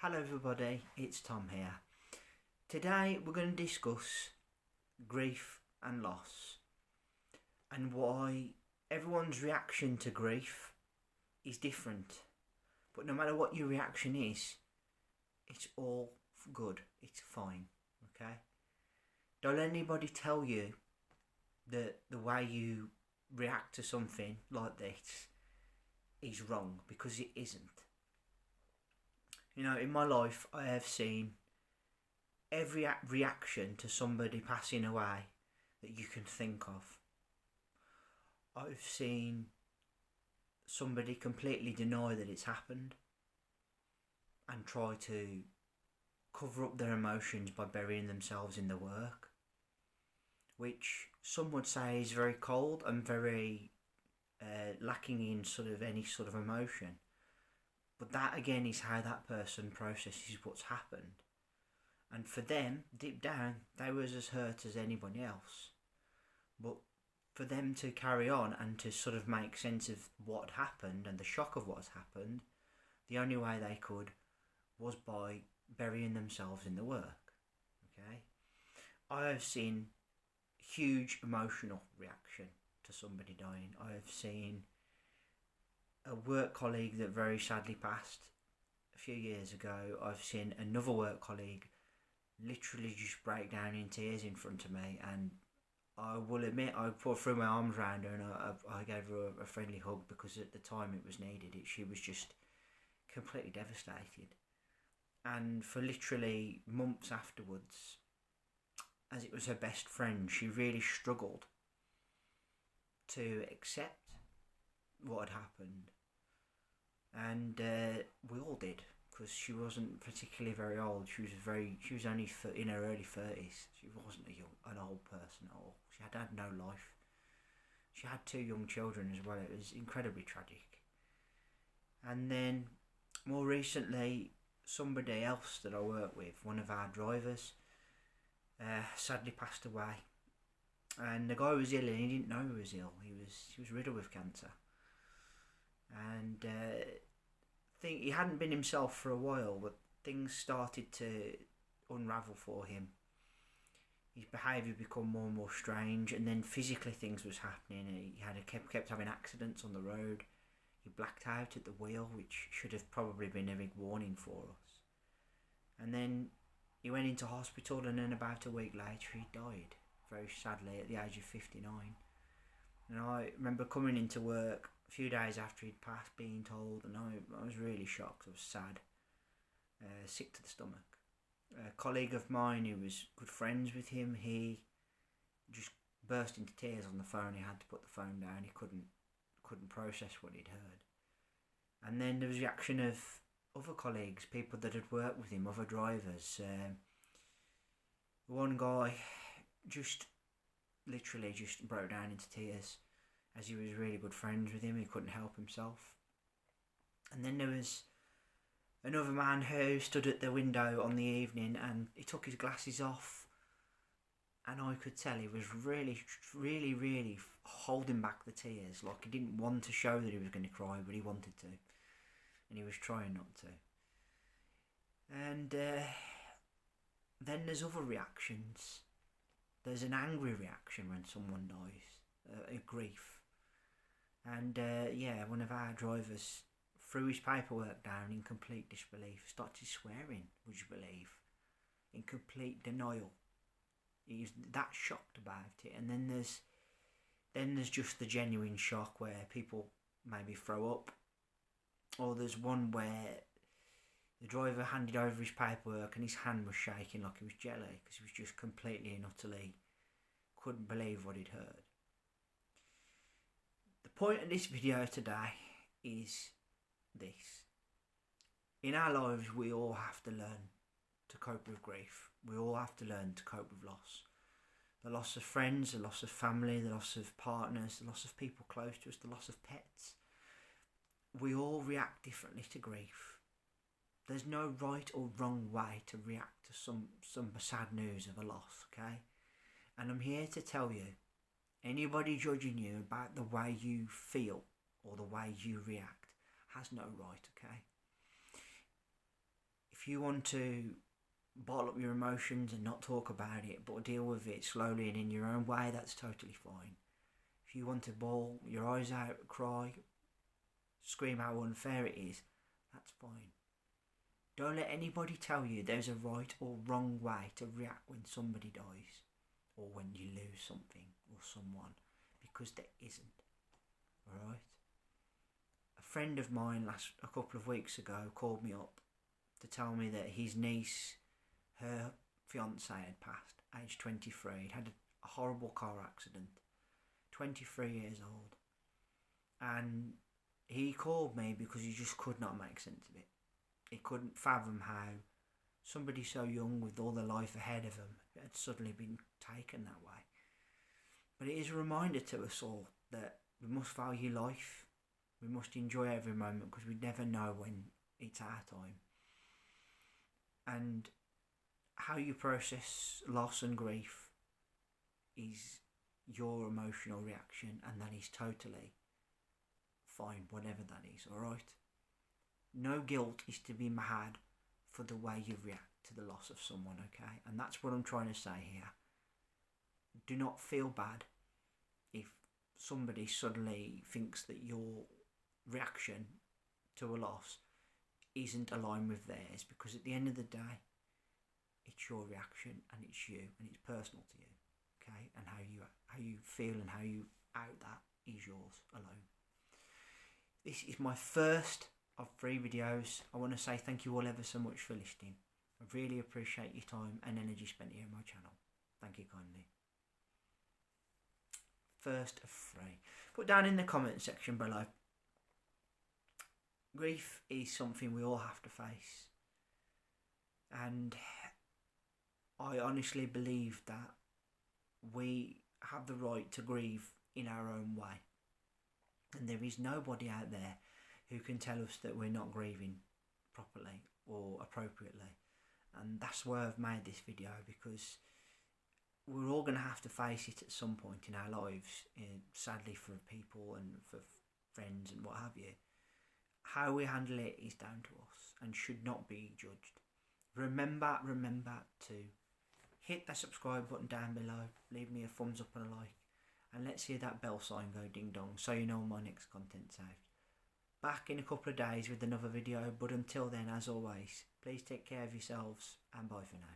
Hello everybody, it's Tom here. Today we're going to discuss grief and loss and why everyone's reaction to grief is different. But no matter what your reaction is, it's all good, it's fine, okay? Don't let anybody tell you that the way you react to something like this is wrong, because it isn't. You know, in my life, I have seen every reaction to somebody passing away that you can think of. I've seen somebody completely deny that it's happened and try to cover up their emotions by burying themselves in the work, which some would say is very cold and very lacking in sort of any sort of emotion. But that again is how that person processes what's happened. And for them, deep down, they was as hurt as anybody else. But for them to carry on and to sort of make sense of what happened and the shock of what's happened, the only way they could was by burying themselves in the work. Okay? I have seen huge emotional reaction to somebody dying. I have seen a work colleague that very sadly passed a few years ago. I've seen another work colleague literally just break down in tears in front of me, and I will admit I threw my arms around her and I gave her a friendly hug, because at the time it was needed. She was just completely devastated, and for literally months afterwards, as it was her best friend, she really struggled to accept what had happened. And we all did, because she wasn't particularly very old. She was only in her early 30s. She wasn't an old person at all. She had no life. She had 2 young children as well. It was incredibly tragic. And then more recently, somebody else that I work with, one of our drivers, sadly passed away. And the guy was ill, and he didn't know he was ill. He was riddled with cancer. And think he hadn't been himself for a while, but things started to unravel for him. His behaviour became more and more strange, and then physically things was happening. He kept having accidents on the road. He blacked out at the wheel, which should have probably been a big warning for us. And then he went into hospital, and then about a week later he died, very sadly, at the age of 59. And I remember coming into work a few days after he'd passed, being told, and I was really shocked. I was sad, sick to the stomach. A colleague of mine who was good friends with him, he just burst into tears on the phone. He had to put the phone down. He couldn't process what he'd heard. And then there was the reaction of other colleagues, people that had worked with him, other drivers. One guy just literally just broke down into tears, as he was really good friends with him. He couldn't help himself. And then there was another man who stood at the window on the evening, and he took his glasses off, and I could tell he was really, really, really holding back the tears. Like, he didn't want to show that he was going to cry, but he wanted to, and he was trying not to. And then there's other reactions. There's an angry reaction when someone dies, a grief. And one of our drivers threw his paperwork down in complete disbelief, started swearing, would you believe, in complete denial. He was that shocked about it. And then there's just the genuine shock where people maybe throw up, or there's one where the driver handed over his paperwork and his hand was shaking like he was jelly, because he was just completely and utterly couldn't believe what he'd heard. The point of this video today is this. In our lives, we all have to learn to cope with grief. We all have to learn to cope with loss. The loss of friends, the loss of family, the loss of partners, the loss of people close to us, the loss of pets. We all react differently to grief. There's no right or wrong way to react to some sad news of a loss, okay? And I'm here to tell you, anybody judging you about the way you feel or the way you react has no right, okay? If you want to bottle up your emotions and not talk about it, but deal with it slowly and in your own way, that's totally fine. If you want to bawl your eyes out, cry, scream how unfair it is, that's fine. Don't let anybody tell you there's a right or wrong way to react when somebody dies or when you lose something or someone, because there isn't. Alright? A friend of mine a couple of weeks ago called me up to tell me that his niece, her fiance, had passed, age 23. He'd had a horrible car accident, 23 years old. And he called me because he just could not make sense of it. He couldn't fathom how somebody so young with all their life ahead of him had suddenly been taken that way. But it is a reminder to us all that we must value life. We must enjoy every moment because we never know when it's our time. And how you process loss and grief is your emotional reaction, and that is totally fine, whatever that is, alright? No guilt is to be had for the way you react to the loss of someone, okay? And that's what I'm trying to say here. Do not feel bad if somebody suddenly thinks that your reaction to a loss isn't aligned with theirs, because at the end of the day, it's your reaction and it's you and it's personal to you, okay? And how you feel and how you out that is yours alone. This is my first of 3 videos. I want to say thank you all ever so much for listening. I really appreciate your time and energy spent here on my channel. Thank you kindly. First of 3. Put down in the comment section below. Grief is something we all have to face. And I honestly believe that we have the right to grieve in our own way. And there is nobody out there who can tell us that we're not grieving properly or appropriately. And that's why I've made this video, because we're all going to have to face it at some point in our lives, sadly for people and for friends and what have you. How we handle it is down to us and should not be judged. Remember to hit that subscribe button down below, leave me a thumbs up and a like, and let's hear that bell sign go ding dong so you know my next content's out. Back in a couple of days with another video, but until then, as always, please take care of yourselves and bye for now.